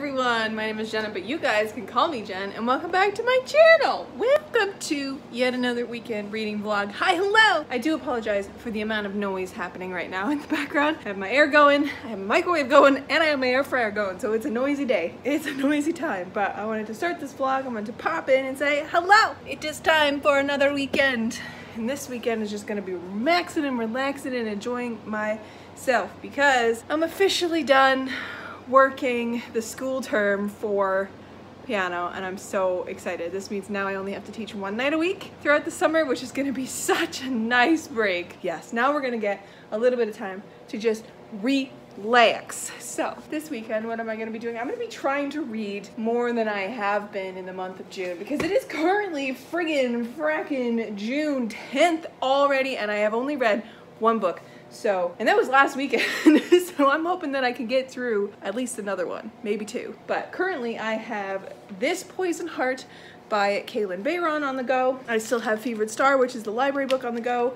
everyone, my name is Jenna, but you guys can call me Jen, and welcome back to my channel. Welcome to yet another weekend reading vlog. Hi, hello! I do apologize for the amount of noise happening right now in the background. I have my air going, I have my microwave going, and I have my air fryer going, so it's a noisy day. It's a noisy time, but I wanted to start this vlog. I wanted to pop in and say, hello! It is time for another weekend. And this weekend is just gonna be relaxing and enjoying myself because I'm officially done working the school term for piano and I'm so excited. This means now I only have to teach one night a week throughout the summer, which is gonna be such a nice break. Yes, now we're gonna get a little bit of time to just relax. So this weekend, what am I gonna be doing? I'm gonna be trying to read more than I have been in the month of June because it is currently frackin' June 10th already and I have only read one book. So, and that was last weekend, so I'm hoping that I can get through at least another one, maybe two. But currently I have This Poison Heart by Kalynn Bayron on the go. I still have Fevered Star, which is the library book, on the go.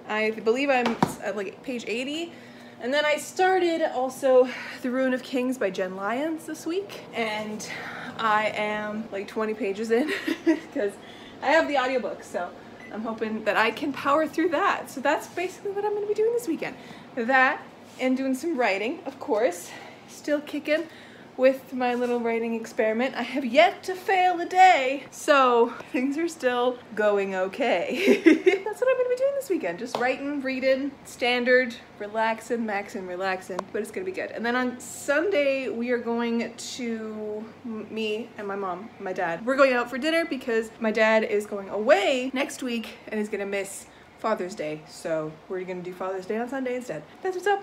I believe I'm at like page 80. And then I started also The Ruin of Kings by Jenn Lyons this week. And I am like 20 pages in because I have the audiobook, so I'm hoping that I can power through that. So that's basically what I'm going to be doing this weekend. That and doing some writing, of course. Still kicking with my little writing experiment. I have yet to fail a day, so things are still going okay. That's what I'm going to be doing this weekend. Just writing, reading, standard, relaxing, maxing, relaxing, but it's going to be good. And then on Sunday, we are going to, me and my mom, my dad, we're going out for dinner because my dad is going away next week and is going to miss Father's Day. So we're going to do Father's Day on Sunday instead. That's what's up.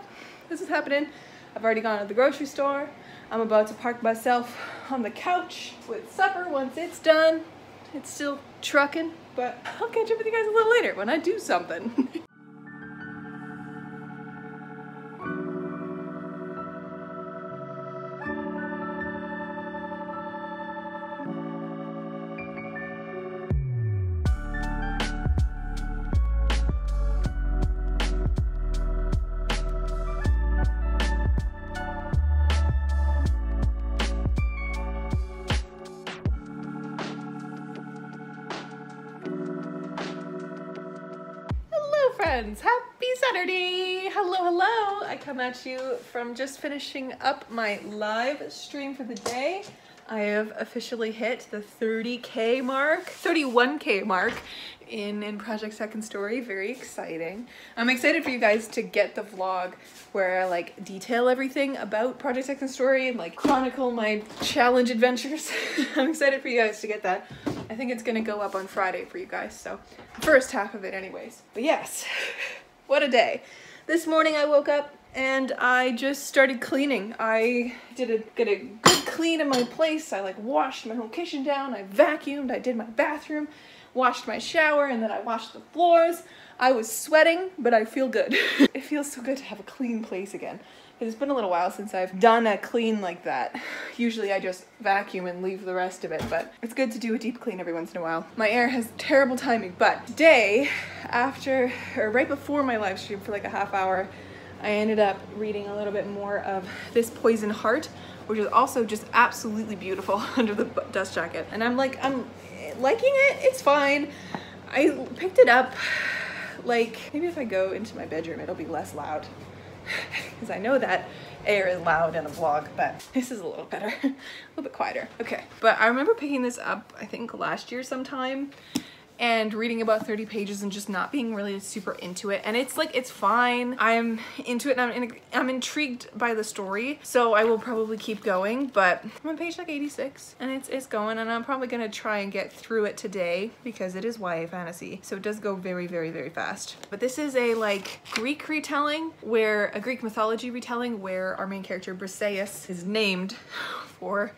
This is happening. I've already gone to the grocery store. I'm about to park myself on the couch with supper once it's done. It's still trucking, but I'll catch up with you guys a little later when I do something. Friends, happy Saturday! Hello! I come at you from just finishing up my live stream for the day. I have officially hit the 31K mark in Project Second Story. Very exciting. I'm excited for you guys to get the vlog where I like detail everything about Project Second Story and like chronicle my challenge adventures. I'm excited for you guys to get that. I think it's gonna go up on Friday for you guys, so first half of it anyways. But yes, what a day. This morning I woke up and I just started cleaning. I did a good clean in my place. I like washed my whole kitchen down, I vacuumed, I did my bathroom, washed my shower, and then I washed the floors. I was sweating, but I feel good. It feels so good to have a clean place again. It's been a little while since I've done a clean like that. Usually I just vacuum and leave the rest of it, but it's good to do a deep clean every once in a while. My air has terrible timing, but today, right before my live stream for like a half hour, I ended up reading a little bit more of This Poison Heart, which is also just absolutely beautiful under the dust jacket. And I'm liking it, it's fine. I picked it up, like, maybe if I go into my bedroom, it'll be less loud. Because I know that air is loud in a vlog, but this is a little better, a little bit quieter. Okay, but I remember picking this up, I think last year sometime, and reading about 30 pages and just not being really super into it. And it's like, it's fine. I'm into it and I'm intrigued by the story. So I will probably keep going, but I'm on page like 86 and it's going, and I'm probably gonna try and get through it today because it is YA fantasy. So it does go very, very, very fast. But this is a like Greek retelling a Greek mythology retelling where our main character Briseis is named for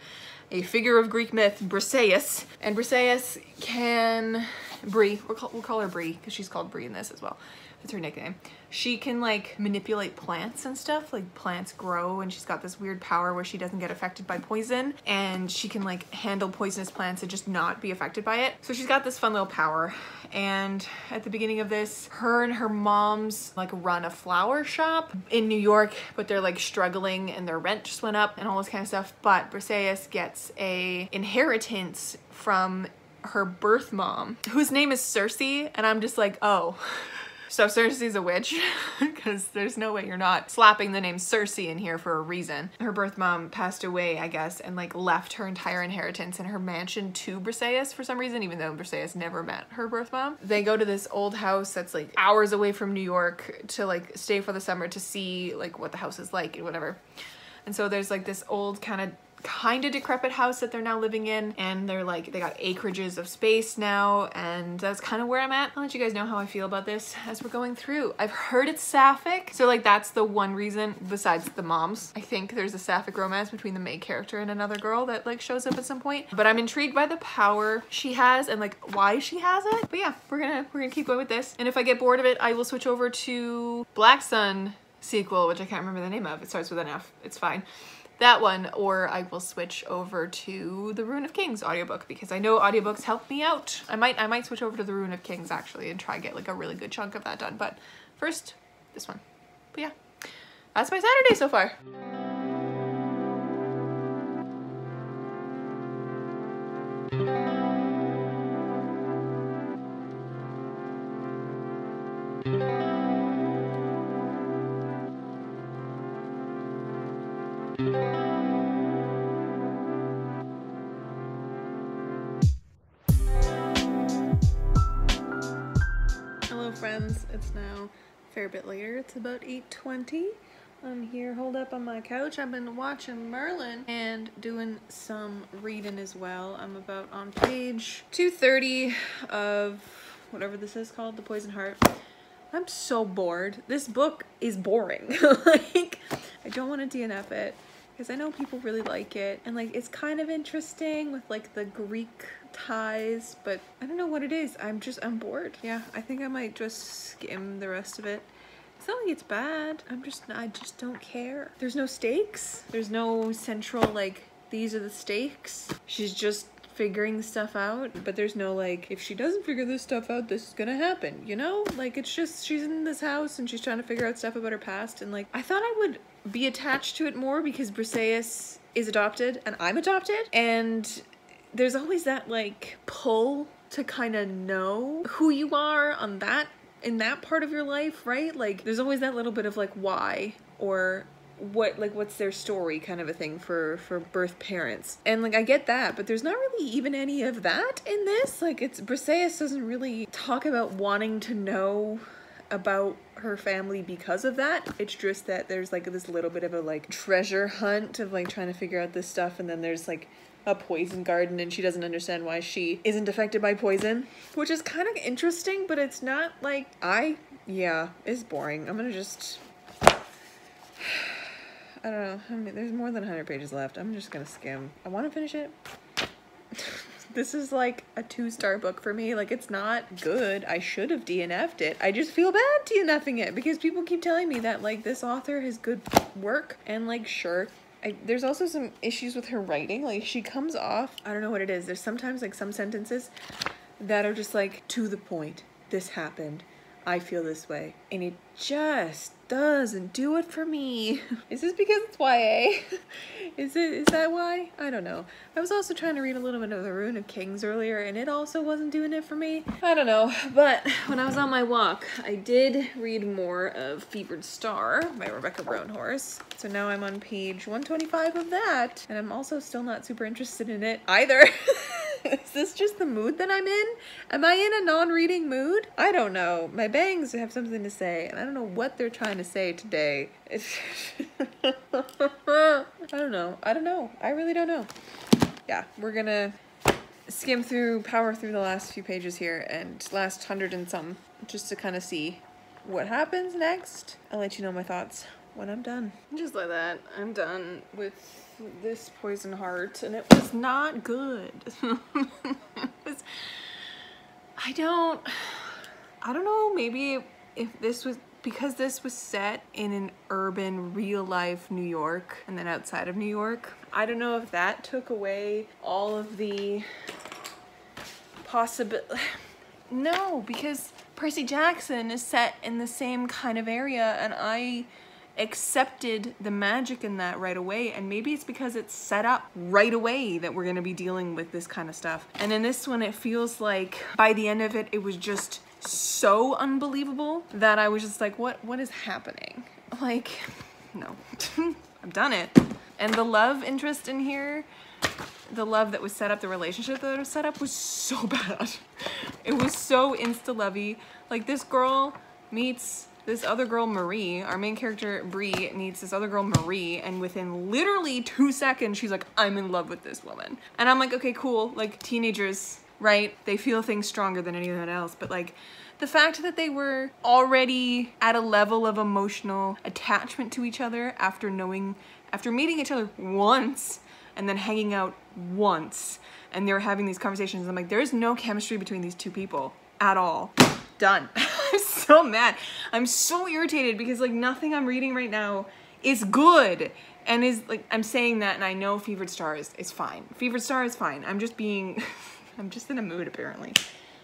a figure of Greek myth, Briseis. And Briseis can, we'll call her Bri because she's called Bri in this as well. it's her nickname. She can like manipulate plants and stuff, like plants grow, and she's got this weird power where she doesn't get affected by poison, and she can like handle poisonous plants and just not be affected by it. So she's got this fun little power. And at the beginning of this, her and her mom's like run a flower shop in New York, but they're like struggling and their rent just went up and all this kind of stuff. But Briseis gets a inheritance from her birth mom, whose name is Cersei, and I'm just like, oh. So Cersei's a witch, because there's no way you're not slapping the name Cersei in here for a reason. Her birth mom passed away, I guess, and like left her entire inheritance and her mansion to Briseis for some reason, even though Briseis never met her birth mom. They go to this old house that's like hours away from New York to like stay for the summer to see like what the house is like and whatever. And so there's like this old kind of decrepit house that they're now living in, and they're like, they got acreages of space now, and that's kind of where I'm at. I'll let you guys know how I feel about this as we're going through. I've heard it's sapphic, so like that's the one reason besides the moms. I think there's a sapphic romance between the main character and another girl that like shows up at some point, but I'm intrigued by the power she has and like why she has it. But yeah, we're gonna keep going with this, and if I get bored of it, I will switch over to Black Sun sequel, which I can't remember the name of. It starts with an F. It's fine. That one, or I will switch over to the Rune of Kings audiobook, because I know audiobooks help me out. I might switch over to the Rune of Kings actually and try and get like a really good chunk of that done. But first, this one. But yeah, that's my Saturday so far. Hello friends, it's now a fair bit later. It's about 8:20. I'm here holed up on my couch. I've been watching Merlin and doing some reading as well. I'm about on page 230 of whatever this is called, The Poison Heart. I'm so bored. This book is boring. Like, I don't want to DNF it because I know people really like it, and like it's kind of interesting with like the Greek ties, but I don't know what it is. I'm bored. Yeah, I think I might just skim the rest of it. It's not like it's bad. I just don't care. There's no stakes. There's no central like, these are the stakes. She's just figuring stuff out, but there's no like, if she doesn't figure this stuff out, this is gonna happen, you know? Like, it's just, she's in this house and she's trying to figure out stuff about her past, and like, I thought I would be attached to it more because Briseis is adopted and I'm adopted, and there's always that like pull to kind of know who you are on that, in that part of your life, right? Like, there's always that little bit of like, why, or what, like, what's their story kind of a thing for birth parents. And like, I get that, but there's not really even any of that in this. Like, it's, Briseis doesn't really talk about wanting to know about her family because of that. It's just that there's like this little bit of a like treasure hunt of like trying to figure out this stuff, and then there's like a poison garden and she doesn't understand why she isn't affected by poison, which is kind of interesting, but it's not like, yeah, it's boring. I'm gonna just, I don't know. I mean, there's more than 100 pages left. I'm just gonna skim. I want to finish it. This is like a 2-star book for me. Like, it's not good. I should have DNF'd it. I just feel bad DNFing it because people keep telling me that like this author has good work, and like, sure. There's also some issues with her writing. Like, she comes off, I don't know what it is. There's sometimes like some sentences that are just like, to the point. This happened. I feel this way. And it just doesn't do it for me. Is this because it's YA? Is that why? I don't know. I was also trying to read a little bit of the Rune of Kings earlier, and it also wasn't doing it for me. I don't know. But when I was on my walk, I did read more of Fevered Star by Rebecca Brownhorse. So now I'm on page 125 of that, and I'm also still not super interested in it either. Is this just the mood that I'm in? Am I in a non-reading mood? I don't know. My bangs have something to say, and I don't know what they're trying to say today. I don't know. I really don't know. Yeah, we're gonna skim through, power through the last few pages here, and last 100 and some, just to kind of see what happens next. I'll let you know my thoughts when I'm done. Just like that, I'm done with this Poison Heart, and it was not good. I don't know, maybe if this was, because this was set in an urban, real-life New York and then outside of New York, I don't know if that took away all of the No, because Percy Jackson is set in the same kind of area, and I accepted the magic in that right away, and maybe it's because it's set up right away that we're gonna be dealing with this kind of stuff. And in this one, it feels like by the end of it, it was just so unbelievable that I was just like, what is happening? Like, no, I've done it. And the love interest in here, the love that was set up, the relationship that was set up was so bad. It was so insta-lovey. Like, this girl meets this other girl, Marie. Our main character, Bree, meets this other girl, Marie, and within literally 2 seconds, she's like, I'm in love with this woman. And I'm like, okay, cool. Like, teenagers, right? They feel things stronger than anyone else, but like, the fact that they were already at a level of emotional attachment to each other after meeting each other once and then hanging out once, and they're having these conversations, I'm like, there's no chemistry between these two people at all. Done. I'm so mad. I'm so irritated because like nothing I'm reading right now is good, and is like, I'm saying that and I know Fevered Star is fine. Fevered Star is fine. I'm just being, I'm just in a mood apparently.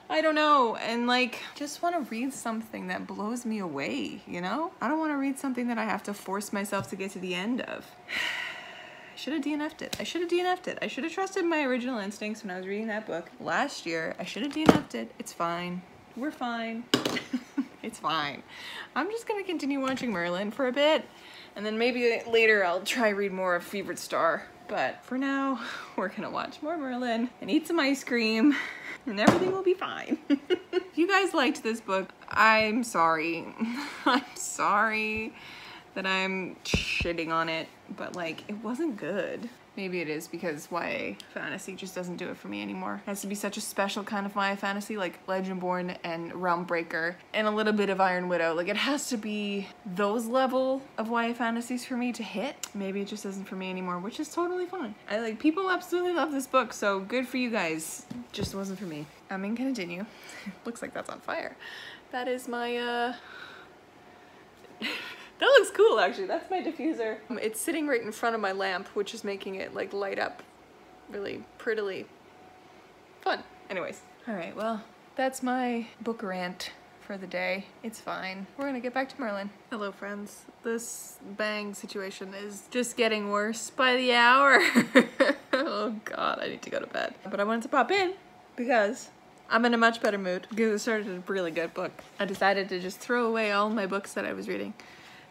I don't know, and like, just want to read something that blows me away, you know? I don't want to read something that I have to force myself to get to the end of. I should have DNF'd it. I should have DNF'd it. I should have trusted my original instincts when I was reading that book last year. I should have DNF'd it. It's fine. We're fine. It's fine. I'm just gonna continue watching Merlin for a bit, and then maybe later I'll try read more of Fevered Star. But for now, we're gonna watch more Merlin and eat some ice cream, and everything will be fine. If you guys liked this book, I'm sorry. I'm sorry that I'm shitting on it, but like, it wasn't good. Maybe it is because YA fantasy just doesn't do it for me anymore. It has to be such a special kind of YA fantasy, like Legendborn and Realmbreaker and a little bit of Iron Widow. Like, it has to be those level of YA fantasies for me to hit. Maybe it just isn't for me anymore, which is totally fine. People absolutely love this book, so good for you guys. Just wasn't for me. I'm gonna continue. Looks like that's on fire. That is my, that looks cool, actually. That's my diffuser. It's sitting right in front of my lamp, which is making it like light up really prettily. Fun. Anyways. All right, well, that's my book rant for the day. It's fine. We're gonna get back to Merlin. Hello, friends. This bang situation is just getting worse by the hour. Oh God, I need to go to bed. But I wanted to pop in because I'm in a much better mood because I started a really good book. I decided to just throw away all my books that I was reading,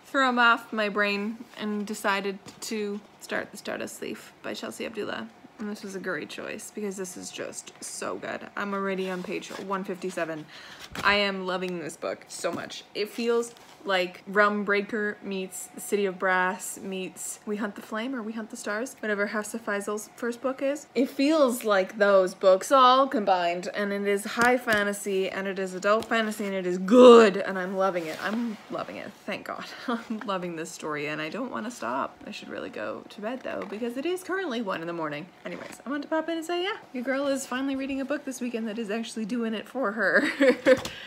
throw them off my brain, and decided to start The Stardust Thief by Chelsea Abdullah. And this was a great choice because this is just so good. I'm already on page 157. I am loving this book so much. It feels like Realmbreaker meets City of Brass meets We Hunt the Flame or We Hunt the Stars, whatever Hafsa Faisal's first book is. It feels like those books all combined, and it is high fantasy and it is adult fantasy and it is good, and I'm loving it. I'm loving it, thank God. I'm loving this story and I don't want to stop. I should really go to bed though because it is currently 1 in the morning. Anyways, I wanted to pop in and say, yeah, your girl is finally reading a book this weekend that is actually doing it for her.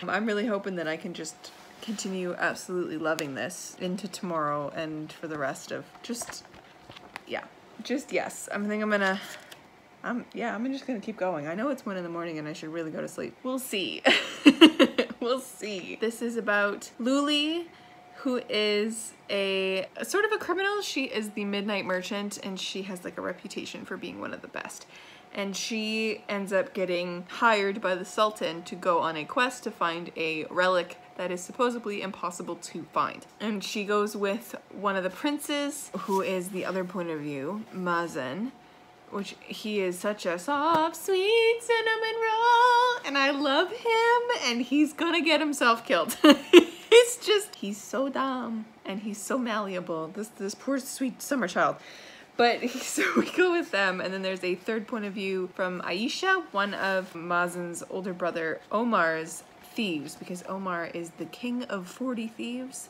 I'm really hoping that I can just continue absolutely loving this into tomorrow and for the rest of yes. I'm just gonna keep going. I know it's 1 in the morning and I should really go to sleep. We'll see. We'll see. This is about Luli, who is a sort of a criminal. She is the Midnight Merchant and she has like a reputation for being one of the best. And she ends up getting hired by the Sultan to go on a quest to find a relic that is supposedly impossible to find. And she goes with one of the princes, who is the other point of view, Mazen, which he is such a soft, sweet cinnamon roll, and I love him, and he's gonna get himself killed. It's just, he's so dumb, and he's so malleable, this poor sweet summer child. But so we go with them, and then there's a third point of view from Aisha, one of Mazen's older brother Omar's thieves, because Omar is the king of 40 thieves.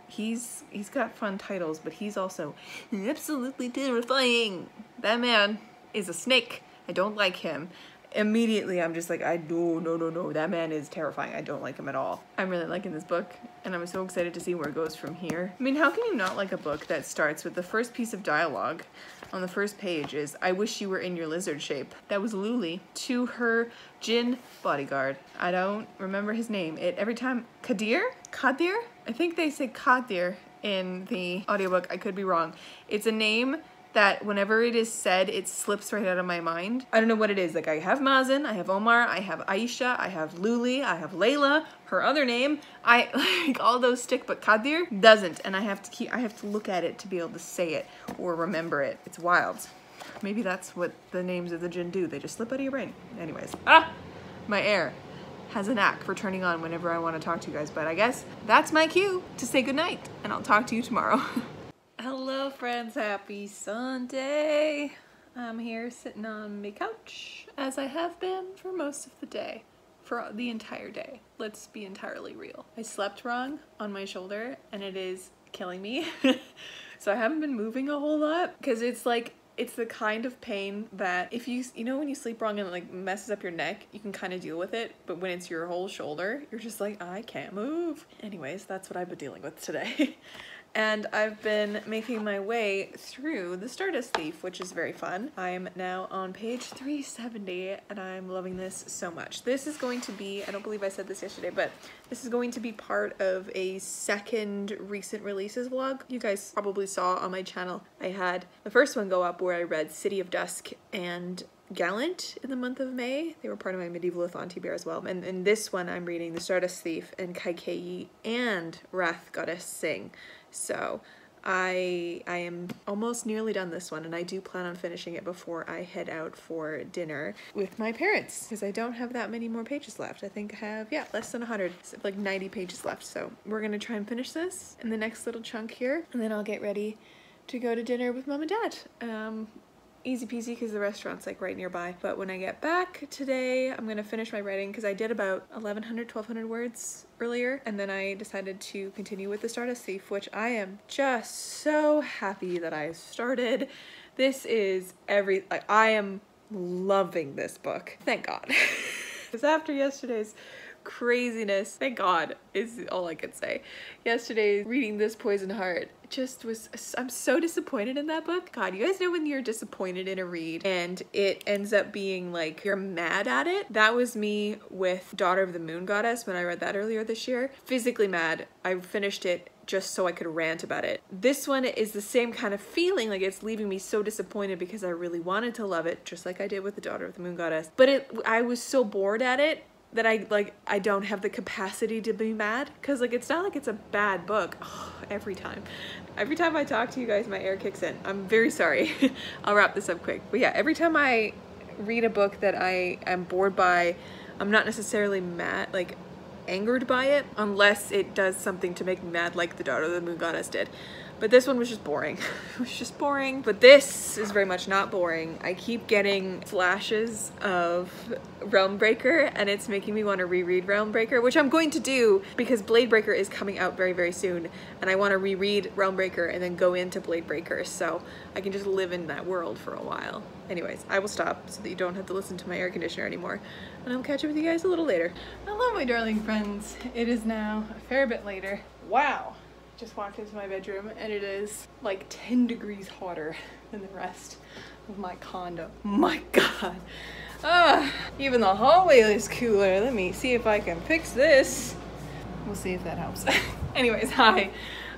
He's got fun titles, but he's also absolutely terrifying. That man is a snake. I don't like him. immediately I'm just like, no, that man is terrifying. I don't like him at all. I'm really liking this book, and I'm so excited to see where it goes from here. I mean, how can you not like a book that starts with the first piece of dialogue on the first page is, I wish you were in your lizard shape. That was Luli to her Jinn bodyguard. I don't remember his name. Every time, Kadir? I think they say Kadir in the audiobook. I could be wrong. It's a name that whenever it is said, it slips right out of my mind. I don't know what it is. Like, I have Mazen, I have Omar, I have Aisha, I have Luli, I have Layla, her other name. Like, all those stick, but Kadir doesn't, and I have to look at it to be able to say it or remember it. It's wild. Maybe that's what the names of the Jinn do. They just slip out of your brain. Anyways, my air has a knack for turning on whenever I want to talk to you guys, but I guess that's my cue to say goodnight, and I'll talk to you tomorrow. Hello friends, happy Sunday. I'm here sitting on my couch as I have been for most of the day, for the entire day. Let's be entirely real. I slept wrong on my shoulder and it is killing me. So I haven't been moving a whole lot because it's like, it's the kind of pain that if you know when you sleep wrong and it like messes up your neck, you can kind of deal with it, but when it's your whole shoulder, you're just like, I can't move. Anyways, that's what I've been dealing with today. And I've been making my way through The Stardust Thief, which is very fun. I'm now on page 370 and I'm loving this so much. This is going to be, I don't believe I said this yesterday, but this is going to be part of a second recent releases vlog. You guys probably saw on my channel, I had the first one go up where I read City of Dusk and Gallant in the month of May. They were part of my Medieval-a-thon TBR as well. And in this one, I'm reading The Stardust Thief and Kaikeyi and Wrath Goddess Sing. So I am almost nearly done this one, and I do plan on finishing it before I head out for dinner with my parents, because I don't have that many more pages left. I think I have, yeah, less than 100, like 90 pages left. So we're gonna try and finish this in the next little chunk here, and then I'll get ready to go to dinner with mom and dad. Easy peasy because the restaurant's like right nearby. But when I get back today, I'm gonna finish my writing because I did about 1,1200 words earlier, and then I decided to continue with The Stardust Thief, which I am just so happy that I started. This is I am loving this book. Thank God. Because after yesterday's craziness, thank God is all I could say. Yesterday reading This Poison Heart just was, I'm so disappointed in that book. God, you guys know when you're disappointed in a read and it ends up being like you're mad at it? That was me with Daughter of the Moon Goddess when I read that earlier this year. Physically mad. I finished it just so I could rant about it. This one is the same kind of feeling, like it's leaving me so disappointed because I really wanted to love it, just like I did with the Daughter of the Moon Goddess. But I was so bored at it that I don't have the capacity to be mad, because like it's not like it's a bad book. Oh, every time I talk to you guys, my air kicks in. I'm very sorry. I'll wrap this up quick. But yeah, every time I read a book that I am bored by, I'm not necessarily mad, like angered by it, unless it does something to make me mad, like the Daughter of the Moon Goddess did. But this one was just boring. It was just boring. But this is very much not boring. I keep getting flashes of Realmbreaker, and it's making me want to reread Realmbreaker, which I'm going to do because Bladebreaker is coming out very, very soon. And I want to reread Realmbreaker and then go into Bladebreaker so I can just live in that world for a while. Anyways, I will stop so that you don't have to listen to my air conditioner anymore. And I'll catch up with you guys a little later. Hello, my darling friends. It is now a fair bit later. Wow. Just walked into my bedroom and it is like 10 degrees hotter than the rest of my condo. My God. Even the hallway is cooler. Let me see if I can fix this. We'll see if that helps. Anyways, hi.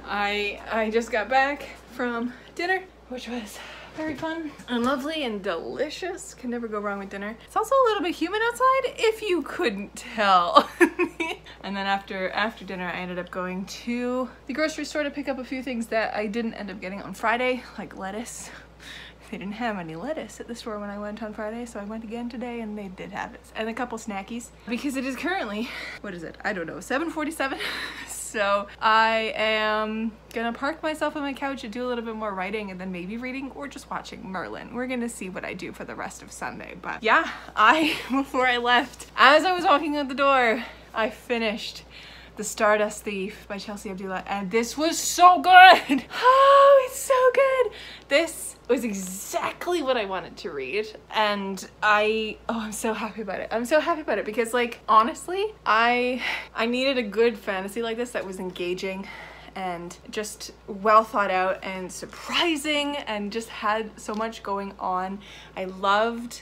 I just got back from dinner, which was very fun and lovely and delicious. Can never go wrong with dinner. It's also a little bit humid outside, if you couldn't tell. And then after dinner, I ended up going to the grocery store to pick up a few things that I didn't end up getting on Friday, like lettuce. They didn't have any lettuce at the store when I went on Friday, so I went again today and they did have it. And a couple snackies, because it is currently, what is it? I don't know, 7:47. So I am gonna park myself on my couch and do a little bit more writing and then maybe reading or just watching Merlin. We're gonna see what I do for the rest of Sunday. But yeah, before I left, as I was walking out the door, I finished The Stardust Thief by Chelsea Abdullah, and this was so good. Oh, it's so good. This was exactly what I wanted to read, and I'm so happy about it. I'm so happy about it because, like, honestly, I needed a good fantasy like this that was engaging and just well thought out and surprising and just had so much going on. I loved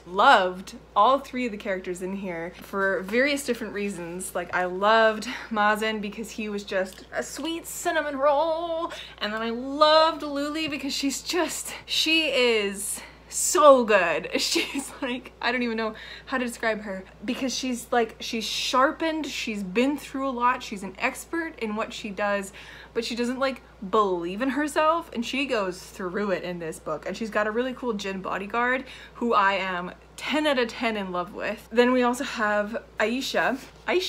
all three of the characters in here for various different reasons. Like, I loved Mazen because he was just a sweet cinnamon roll, and then I loved Luli because she is so good. She's like, I don't even know how to describe her, because she's sharpened, she's been through a lot, she's an expert in what she does, but she doesn't like believe in herself, and she goes through it in this book. And she's got a really cool Jinn bodyguard who I am 10 out of 10 in love with. Then we also have Aisha, I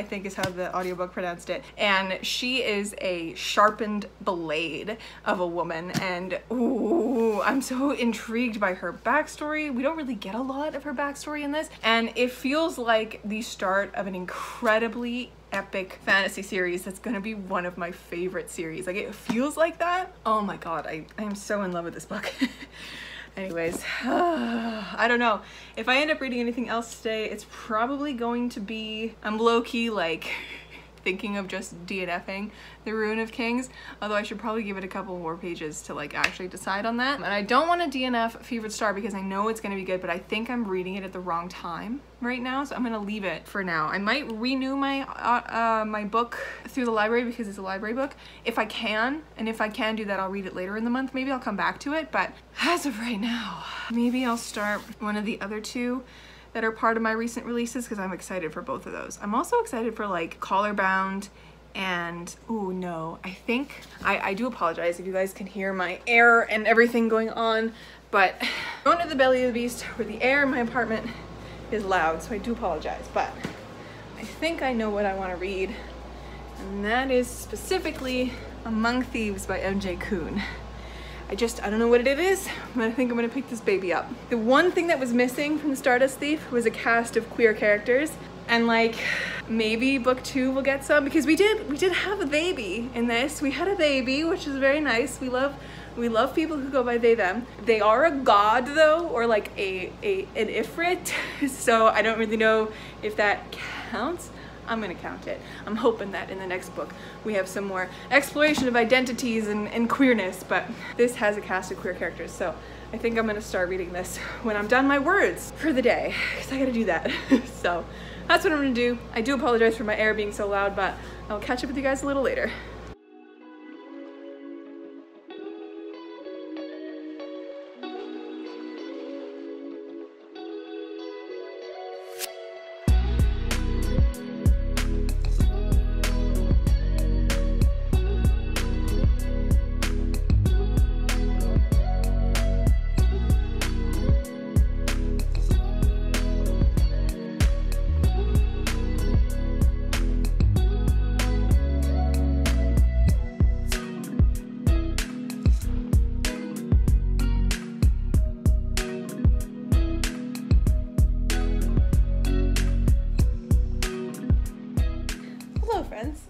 think is how the audiobook pronounced it. And she is a sharpened blade of a woman, and ooh, I'm so intrigued by her backstory. We don't really get a lot of her backstory in this, and it feels like the start of an incredibly epic fantasy series that's gonna be one of my favorite series. Like, it feels like that. Oh my god, I am so in love with this book. Anyways, I don't know. If I end up reading anything else today, it's probably going to be, I'm low-key like thinking of just DNFing The Ruin of Kings, although I should probably give it a couple more pages to like actually decide on that. And I don't want to DNF Fevered Star because I know it's going to be good, but I think I'm reading it at the wrong time right now, so I'm going to leave it for now. I might renew my my book through the library because it's a library book if I can, and if I can do that, I'll read it later in the month. Maybe I'll come back to it, but as of right now, maybe I'll start one of the other two that are part of my recent releases, because I'm excited for both of those. I'm also excited for like Collar Bound and, oh no, I think, I do apologize if you guys can hear my air and everything going on, but I'm going to the belly of the beast where the air in my apartment is loud, so I do apologize, but I think I know what I want to read, and that is specifically Among Thieves by MJ Kuhn. I don't know what it is, but I think I'm gonna pick this baby up. The one thing that was missing from The Stardust Thief was a cast of queer characters, and like, maybe book 2 will get some, because we did have a baby in this. We had a baby, which is very nice. We love people who go by they, them. They are a god though, or like an ifrit, so I don't really know if that counts. I'm gonna count it. I'm hoping that in the next book we have some more exploration of identities and queerness, but this has a cast of queer characters, so I think I'm gonna start reading this when I'm done my words for the day, because I gotta do that. So that's what I'm gonna do. I do apologize for my air being so loud, but I'll catch up with you guys a little later.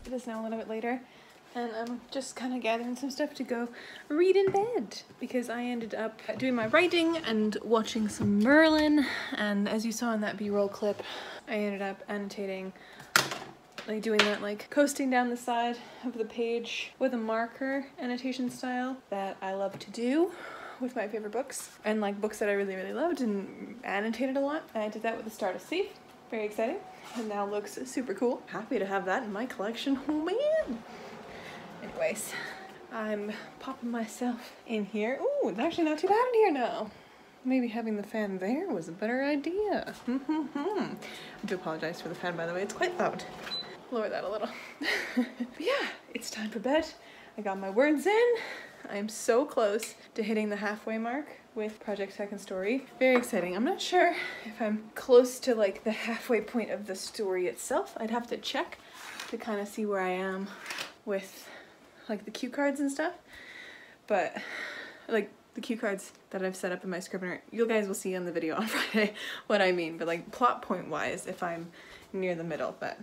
It is now a little bit later, and I'm just kind of gathering some stuff to go read in bed, because I ended up doing my writing and watching some Merlin, and as you saw in that B-roll clip, I ended up annotating, like doing that like coasting down the side of the page with a marker annotation style that I love to do with my favorite books, and like books that I really loved and annotated a lot. I did that with The Stardust Thief. Very exciting, and now looks super cool. Happy to have that in my collection. Oh man! Anyways, I'm popping myself in here. Ooh, it's actually not too bad in here now. Maybe having the fan there was a better idea. I do apologize for the fan, by the way. It's quite loud. Lower that a little. But yeah, it's time for bed. I got my words in. I'm so close to hitting the halfway mark with Project Second Story. Very exciting. I'm not sure if I'm close to like the halfway point of the story itself. I'd have to check to kind of see where I am with like the cue cards and stuff. But like the cue cards that I've set up in my Scrivener, you guys will see on the video on Friday what I mean. But like plot point wise, if I'm near the middle. But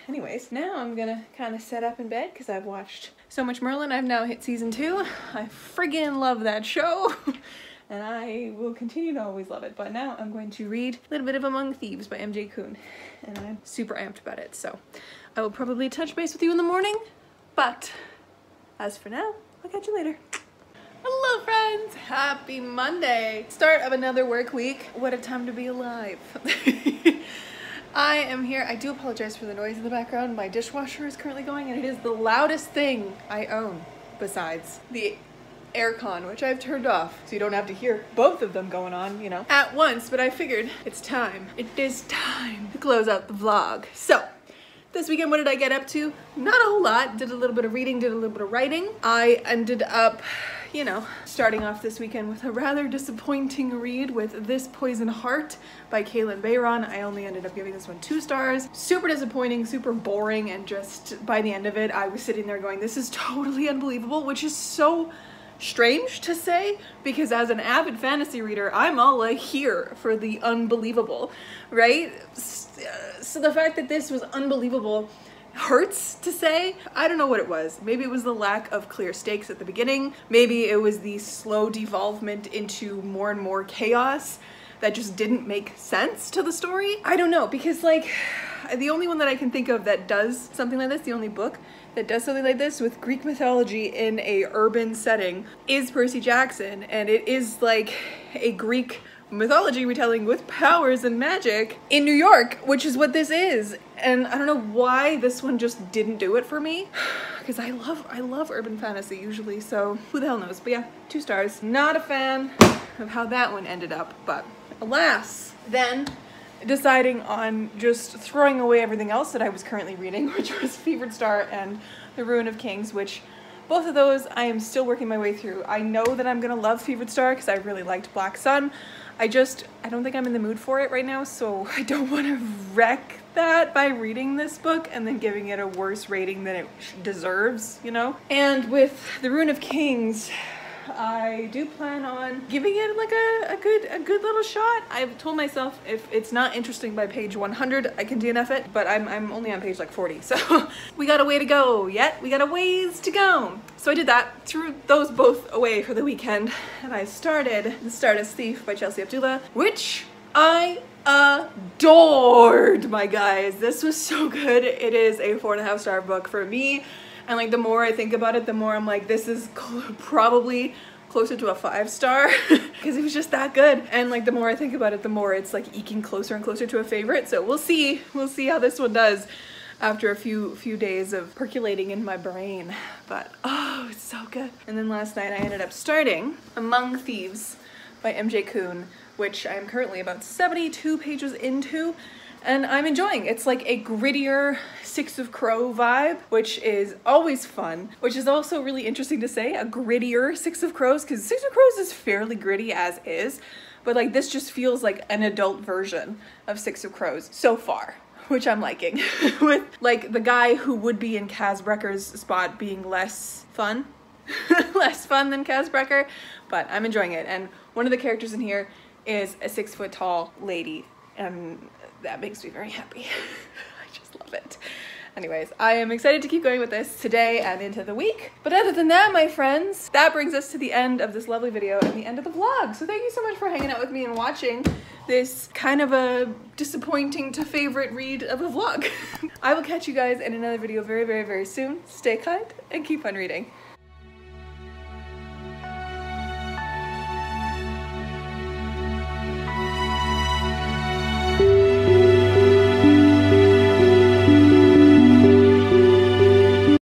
anyways, now I'm gonna kind of set up in bed because I've watched so much Merlin. I've now hit season 2. I friggin' love that show. And I will continue to always love it. But now I'm going to read a little bit of Among Thieves by MJ Kuhn. And I'm super amped about it. So I will probably touch base with you in the morning. But as for now, I'll catch you later. Hello friends! Happy Monday! Start of another work week. What a time to be alive. I am here. I do apologize for the noise in the background. My dishwasher is currently going and it is the loudest thing I own besides the aircon, which I've turned off so you don't have to hear both of them going on, you know, at once. But I figured it's time. It is time to close out the vlog. So this weekend, what did I get up to? Not a whole lot. Did a little bit of reading, did a little bit of writing. I ended up, you know, starting off this weekend with a rather disappointing read with This Poison Heart by Kalynn Bayron. I only ended up giving this one 2 stars. Super disappointing, super boring, and just by the end of it, I was sitting there going, this is totally unbelievable, which is so strange to say because as an avid fantasy reader, I'm all here for the unbelievable, right? So the fact that this was unbelievable hurts to say. I don't know what it was. Maybe it was the lack of clear stakes at the beginning. Maybe it was the slow devolvement into more and more chaos that just didn't make sense to the story. I don't know, because like the only one that I can think of that does something like this, the only book that does something like this with Greek mythology in a urban setting is Percy Jackson, and it is like a Greek mythology retelling with powers and magic in New York, which is what this is. And I don't know why this one just didn't do it for me, because I love urban fantasy usually, so who the hell knows. But yeah, 2 stars. Not a fan of how that one ended up, but alas. Then deciding on just throwing away everything else that I was currently reading, which was Fevered Star and The Ruin of Kings, which both of those I am still working my way through. I know that I'm gonna love Fevered Star because I really liked Black Sun. I don't think I'm in the mood for it right now, so I don't want to wreck that by reading this book and then giving it a worse rating than it deserves, you know? And with The Ruin of Kings, I do plan on giving it like a good little shot. I've told myself if it's not interesting by page 100, I can DNF it, but I'm only on page like 40, so we got a way to go yet. We got a ways to go. So I did that, threw those both away for the weekend, and I started The Stardust Thief by Chelsea Abdullah, which I adored, my guys. This was so good. It is a 4.5 star book for me. And like the more I think about it, the more I'm like, this is probably closer to a 5 star because it was just that good. And like the more I think about it, the more it's like eking closer and closer to a favorite. So we'll see how this one does after a few days of percolating in my brain. But oh, it's so good. And then last night I ended up starting Among Thieves by MJ Kuhn, which I am currently about 72 pages into. And I'm enjoying. It's like a grittier Six of Crow vibe, which is always fun, which is also really interesting to say, a grittier Six of Crows, because Six of Crows is fairly gritty as is, but like this just feels like an adult version of Six of Crows so far, which I'm liking. With like the guy who would be in Kaz Brecker's spot being less fun, less fun than Kaz Brecker, but I'm enjoying it. And one of the characters in here is a 6-foot-tall lady, and that makes me very happy. I just love it. Anyways, I am excited to keep going with this today and into the week. But other than that, my friends, that brings us to the end of this lovely video and the end of the vlog. So thank you so much for hanging out with me and watching this kind of a disappointing to favorite read of a vlog. I will catch you guys in another video very, very, very soon. Stay kind and keep on reading.